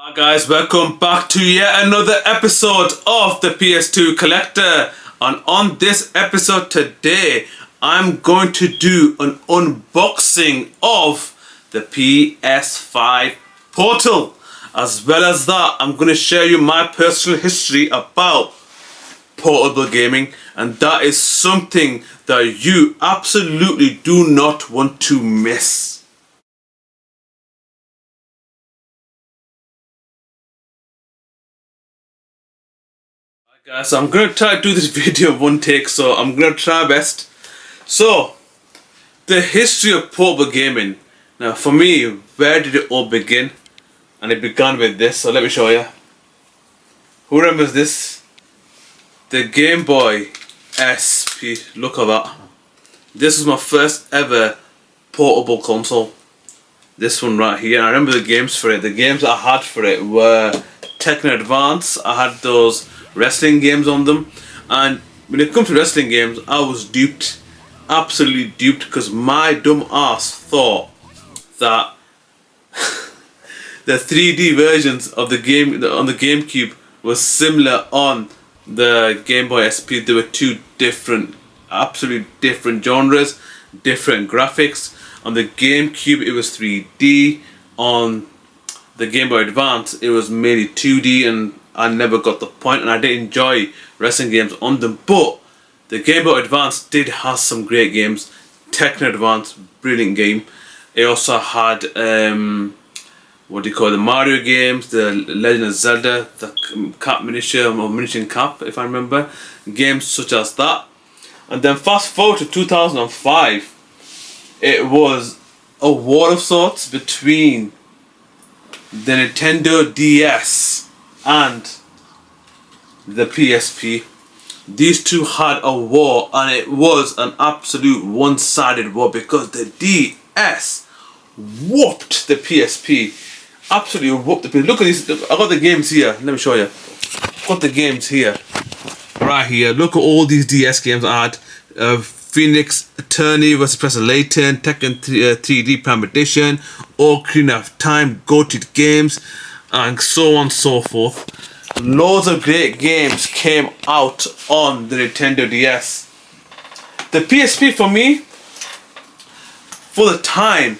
Hi guys, welcome back to yet another episode of the PS2 Collector. And on this episode today, I'm going to do an unboxing of the PS5 Portal. As well as that, I'm going to share you my personal history about portable gaming, and that is something that you absolutely do not want to miss. Guys, so I'm going to try to do this video in one take, so I'm going to try my best. So, the history of portable gaming. Now for me, where did it all begin? And it began with this, so let me show you. Who remembers this? The Game Boy SP, look at that. This was my first ever portable console. This one right here. I remember the games for it. The games I had for it were Tekken Advance. I had those wrestling games on them, and when it comes to wrestling games, I was duped, absolutely duped, because my dumb ass thought that the 3D versions of the game on the GameCube was similar on the Game Boy SP. There were two different, absolutely different genres, different graphics. On the GameCube it was 3D, on the Game Boy Advance it was mainly 2D, and I never got the point, and I didn't enjoy wrestling games on them. But the Game Boy Advance did have some great games. Tekken Advance, brilliant game. It also had what do you call it, the Mario games, the Legend of Zelda, the Cap Miniature or Miniature Cap, if I remember, games such as that. And then fast forward to 2005, it was a war of sorts between the Nintendo DS and the PSP. These two had a war, and it was an absolute one-sided war, because the DS whooped the PSP. Absolutely whooped the PSP. Look at these. I got the games here. Let me show you. I've got the games here. Right here. Look at all these DS games I had. Phoenix Attorney vs. Professor Layton, Tekken 3D Prime Edition, Ocarina of Time, Goated Games, and so on and so forth. Loads of great games came out on the Nintendo DS. The PSP, for me, for the time,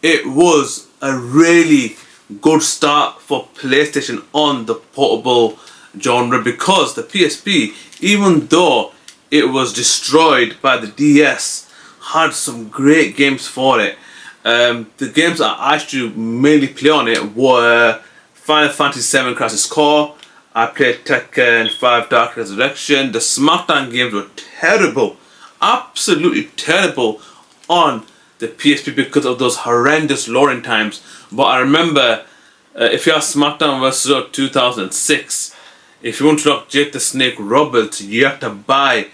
it was a really good start for PlayStation on the portable genre, because the PSP, even though it was destroyed by the DS, had some great games for it. The games that I used to mainly play on it were Final Fantasy VII Crisis Core. I played Tekken 5 Dark Resurrection. The SmackDown games were terrible, absolutely terrible on the PSP because of those horrendous loading times. But I remember, if you have SmackDown vs. 2006, if you want to lock Jake the Snake Roberts, you have to buy,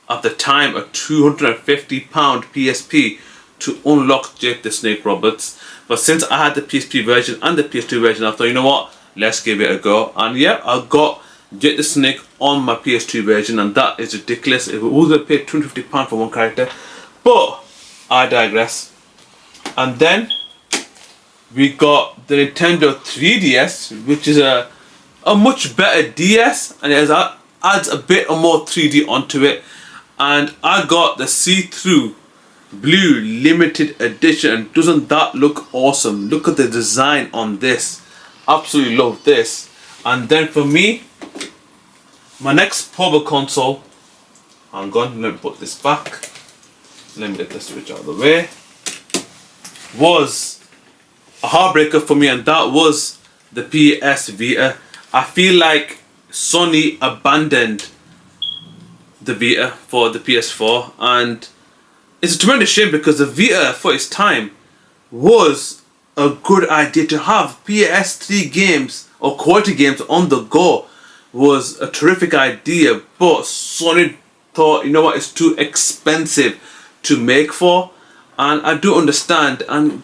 at the time, a £250 PSP to unlock Jake the Snake Roberts. But since I had the PSP version and the PS2 version, I thought, you know what, let's give it a go. And yeah, I got Jake the Snake on my PS2 version, and that is ridiculous. It was going to pay £250 for one character. But I digress. And then we got the Nintendo 3DS, which is a much better DS, and it adds a bit more 3D onto it. And I got the see-through blue limited edition, and doesn't that look awesome? Look at the design on this. Absolutely love this. And then for me, my next portable console, hang on, let me put this back, let me get the switch out of the way, was a heartbreaker for me, and that was the PS Vita. I feel like Sony abandoned the Vita for the PS4, and it's a tremendous shame, because the Vita for its time was a good idea. To have PS3 games or quality games on the go was a terrific idea, but Sony thought, you know what, it's too expensive to make for, and I do understand. And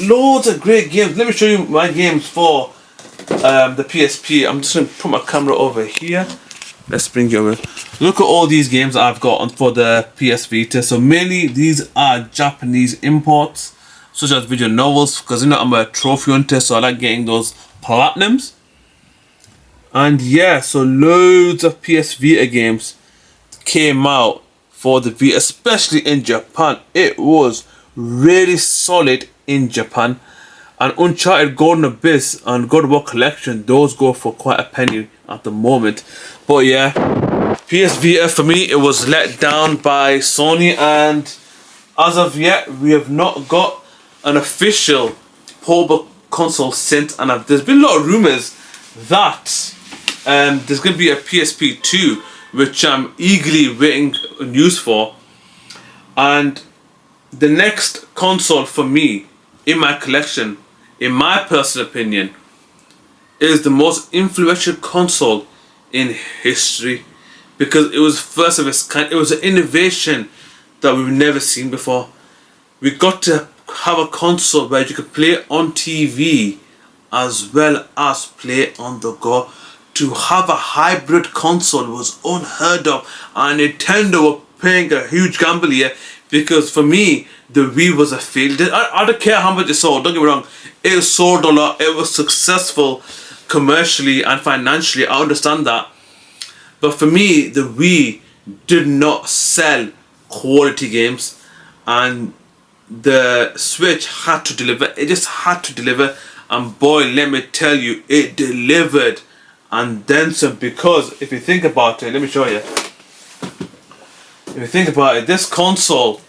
loads of great games. Let me show you my games for the PSP. I'm just going to put my camera over here. Let's bring you over. Look at all these games I've got on for the PS Vita. So mainly these are Japanese imports, such as visual novels, because you know I'm a trophy hunter, so I like getting those platinums. And yeah, so loads of PS Vita games came out for the Vita, especially in Japan. It was really solid in Japan. And Uncharted Golden Abyss and God of War Collection, those go for quite a penny at the moment. But yeah, PS Vita for me, it was let down by Sony, and as of yet, we have not got an official portable console since. And there's been a lot of rumors that there's going to be a PSP 2, which I'm eagerly waiting news for. And the next console for me in my collection, in my personal opinion, is the most influential console in history, because it was first of its kind. It was an innovation that we've never seen before. We got to have a console where you could play on TV as well as play on the go. To have a hybrid console was unheard of, and Nintendo were playing a huge gamble here, because for me, the Wii was a failure. I don't care how much it sold, don't get me wrong, it sold a lot, it was successful commercially and financially, I understand that. But for me, the Wii did not sell quality games, and the Switch had to deliver. It just had to deliver, and boy, let me tell you, it delivered. And then some, because if you think about it, let me show you. If you think about it, this console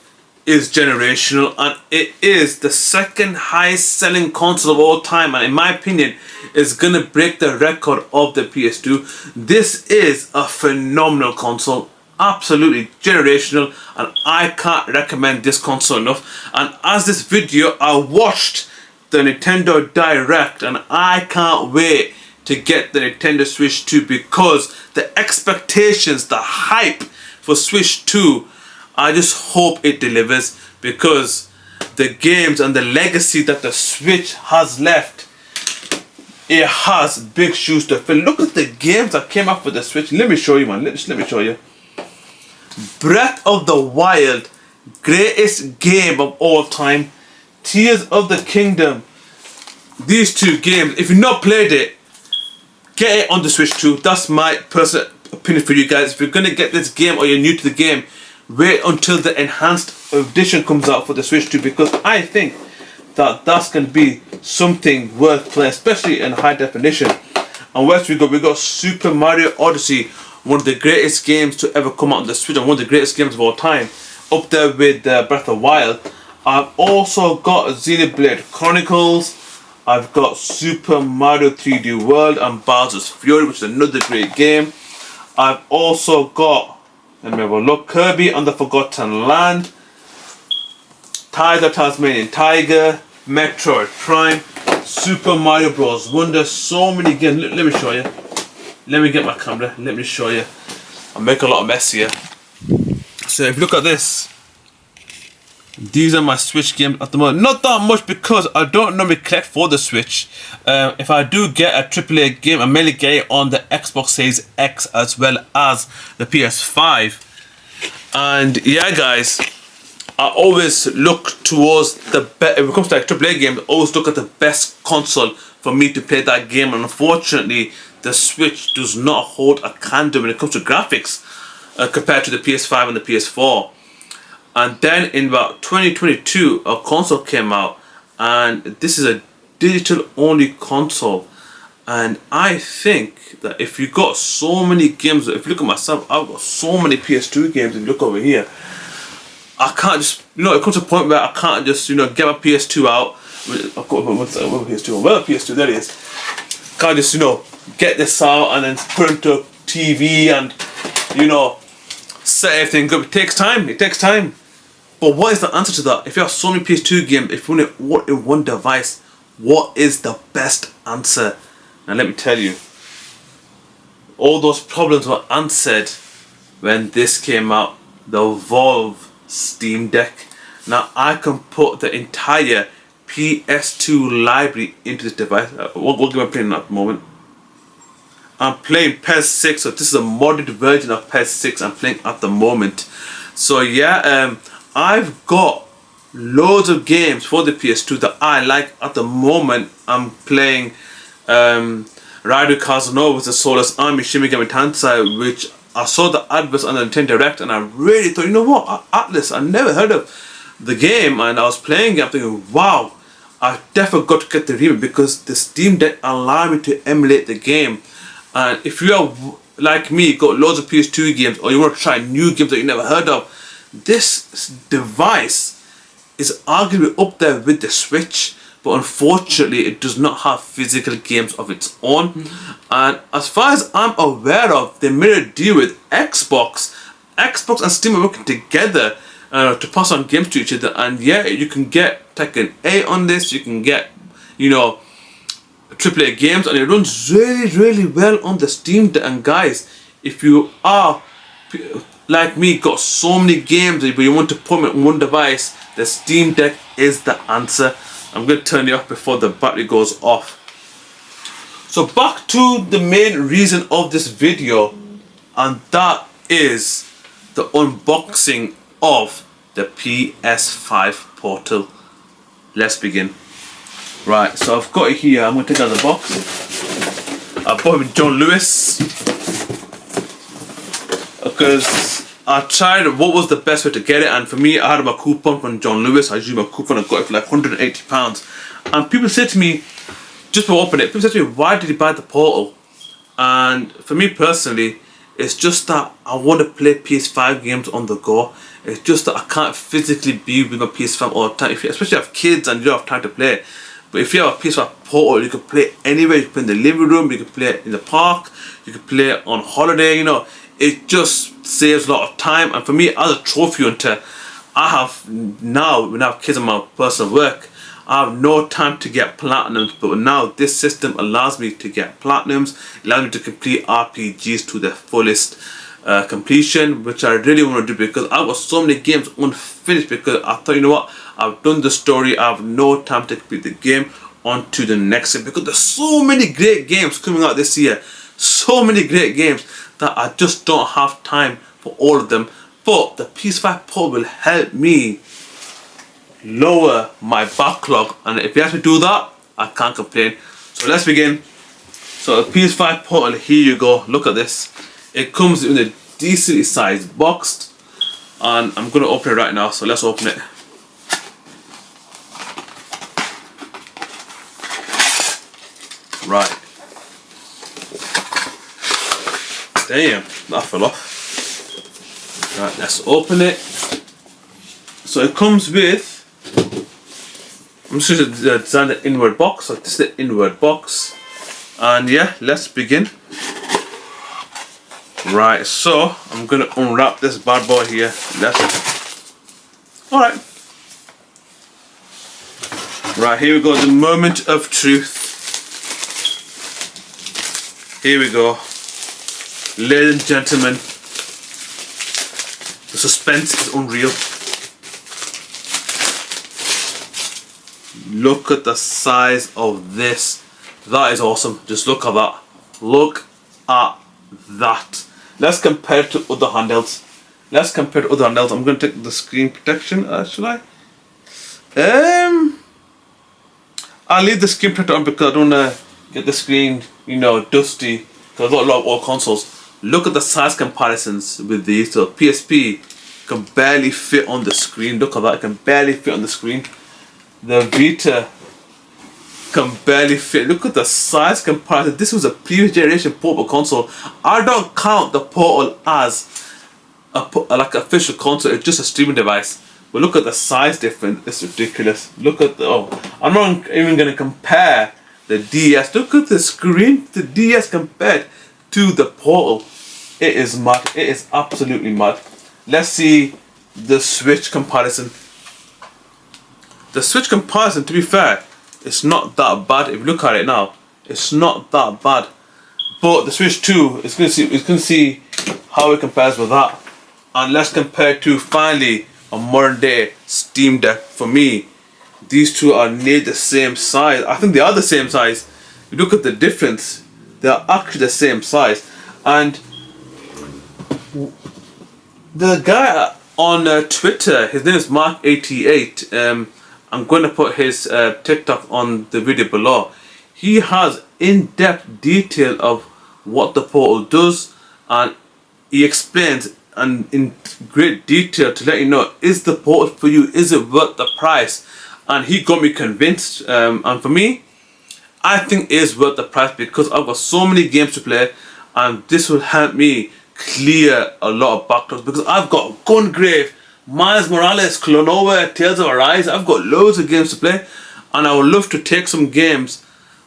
is generational, and it is the second highest selling console of all time, and in my opinion is gonna break the record of the PS2. This is a phenomenal console, absolutely generational, and I can't recommend this console enough. And as this video, I watched the Nintendo Direct, and I can't wait to get the Nintendo Switch 2, because the expectations, the hype for Switch 2, I just hope it delivers, because the games and the legacy that the Switch has left, it has big shoes to fill. Look at the games that came out for the Switch. Let me show you, man. Let me show you. Breath of the Wild, greatest game of all time. Tears of the Kingdom. These two games, if you've not played it, get it on the Switch 2. That's my personal opinion for you guys. If you're gonna get this game or you're new to the game, wait until the enhanced edition comes out for the Switch 2, because I think that that's gonna be something worth playing, especially in high definition. And where we got Super Mario Odyssey, one of the greatest games to ever come out on the Switch, and one of the greatest games of all time, up there with Breath of the Wild. I've also got Xenoblade Chronicles. I've got Super Mario 3D World and Bowser's Fury, which is another great game. I've also got, let me have a look, Kirby and the Forgotten Land, Tiger Tasmanian Tiger, Metroid Prime, Super Mario Bros. Wonder, so many games. Let me show you. Let me get my camera, let me show you. I make a lot of mess here. So if you look at this, these are my Switch games at the moment. Not that much, because I don't normally collect for the Switch. If I do get a AAA game, I mainly get it on the Xbox Series X as well as the PS5. And yeah, guys, I always look towards the best. If it comes to like AAA games, I always look at the best console for me to play that game. And unfortunately, the Switch does not hold a candle when it comes to graphics compared to the PS5 and the PS4. And then in about 2022, a console came out, and this is a digital only console. And I think that if you got so many games, if you look at myself, I've got so many PS2 games. If you look over here, I can't just, it comes to a point where I can't just, get my PS2 out. I've got my PS2. Well, PS2, there it is. Can't just, get this out and then put it into TV and, set everything up. It takes time. It takes time. But what is the answer to that? If you have so many PS2 games, if you want it all in one device, what is the best answer? Now let me tell you, all those problems were answered when this came out, the Valve Steam Deck. Now I can put the entire PS2 library into this device. What game am I playing at the moment? I'm playing PS6, so this is a modded version of PS6 I'm playing at the moment. So yeah, I've got loads of games for the PS2 that I like at the moment. I'm playing Raidu Kazunova was the Soulless Army Shin Megami Tensei, which I saw the adverts on the Nintendo Direct, and I really thought, you know what, Atlas, I never heard of the game, and I was playing it, I'm thinking, wow, I definitely got to get the remake because the Steam Deck allowed me to emulate the game. And if you are like me, got loads of PS2 games, or you want to try new games that you never heard of, this device is arguably up there with the Switch, but unfortunately it does not have physical games of its own. And as far as I'm aware of, they made a deal with Xbox and Steam are working together to pass on games to each other. And yeah, you can get Tekken 8 on this, you can get, you know, AAA games, and it runs really well on the Steam Deck. And guys, if you are like me, got so many games but you want to put them in one device, the Steam Deck is the answer. I'm going to turn it off before the battery goes off. So back to the main reason of this video, and that is the unboxing of the PS5 Portal. Let's begin. Right, so I've got it here. I'm going to take out the box. I bought it with John Lewis because I tried what was the best way to get it, and for me, I had my coupon from John Lewis. I used my coupon, I got it for like £180. And people said to me, just before I opened it, people said to me, why did you buy the Portal? And for me personally, it's just that I want to play PS5 games on the go. It's just that I can't physically be with my PS5 all the time, especially if you have kids and you don't have time to play it. But if you have a PS5 Portal, you can play anywhere. You can play in the living room, you can play it in the park, you can play it on holiday, you know. It just saves a lot of time. And for me, as a trophy hunter, I have now, when I have kids in my personal work, I have no time to get platinums, but now this system allows me to get platinums, allows me to complete RPGs to the fullest completion, which I really want to do because I've got so many games unfinished because I thought, you know what, I've done the story, I have no time to complete the game, on to the next game, because there's so many great games coming out this year, so many great games that I just don't have time for all of them. But the PS5 Portal will help me lower my backlog, and if you have to do that, I can't complain. So let's begin. So the PS5 Portal, here you go, look at this. It comes in a decently sized box, and I'm going to open it right now, so let's open it. Right. Damn, that fell off. Right, let's open it. So it comes with, I'm just going to design the inward box. So this is the inward box, and yeah, let's begin. Right, so I'm going to unwrap this bad boy here. Alright. Right, here we go, the moment of truth. Here we go. Ladies and gentlemen, the suspense is unreal. Look at the size of this. That is awesome. Just look at that. Look at that. Let's compare it to other handhelds. I'm going to take the screen protection, should I? I'll leave the screen protector on because I don't want to get the screen, you know, dusty, because I've got a lot of old consoles. Look at the size comparisons with these. So PSP can barely fit on the screen. Look at that, it can barely fit on the screen. The Vita can barely fit. Look at the size comparison. This was a previous generation portable console. I don't count the Portal as like an official console. It's just a streaming device. But look at the size difference. It's ridiculous. Look at the, I'm not even going to compare the DS. Look at the screen, the DS compared to the Portal. It is mad. It is absolutely mad. Let's see the Switch comparison. The Switch comparison, to be fair, it's not that bad. If you look at it now, it's not that bad. But the Switch 2, it's going to see how it compares with that. And let's compare to finally a modern day Steam Deck. For me, these two are near the same size. I think they are the same size. If you look at the difference, they are actually the same size. And the guy on Twitter, his name is Mark88. I'm going to put his TikTok on the video below. He has in-depth detail of what the Portal does, and he explains and in great detail to let you know, is the Portal for you, is it worth the price? And he got me convinced, and for me, I think it is worth the price because I've got so many games to play, and this will help me clear a lot of backlogs because I've got Gungrave, Miles Morales, Clonova, Tales of Arise. I've got loads of games to play, and I would love to take some games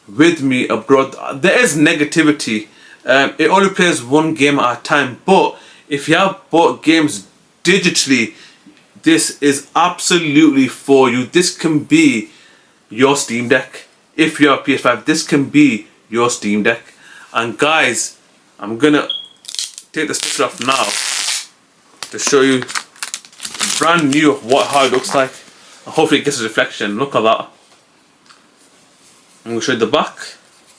with me abroad. There is negativity. It only plays one game at a time, but if you have bought games digitally, this is absolutely for you. This can be your Steam Deck. If you have a PS5, this can be your Steam Deck. And guys, I'm gonna take the sticker off now to show you brand new how it looks like. And hopefully it gets a reflection. Look at that. I'm gonna show you the back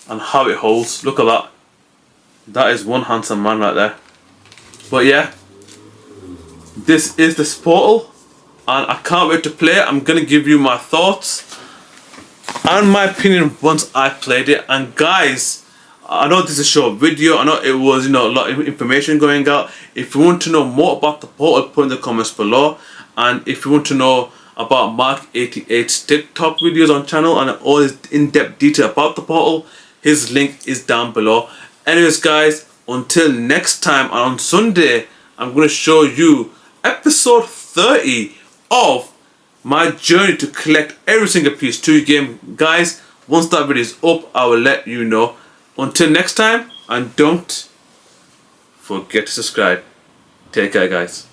and how it holds. Look at that. That is one handsome man right there. But yeah, this is this Portal, and I can't wait to play it. I'm gonna give you my thoughts and my opinion once I played it. And guys, I know this is a short video. I know it was, a lot of information going out. If you want to know more about the Portal, put in the comments below. And if you want to know about Mark88's TikTok videos on channel and all his in-depth detail about the Portal, his link is down below. Anyways guys, until next time, and on Sunday I'm going to show you episode 30 of my journey to collect every single PS2 game. Guys, once that video is up, I will let you know. Until next time, and don't forget to subscribe. Take care guys.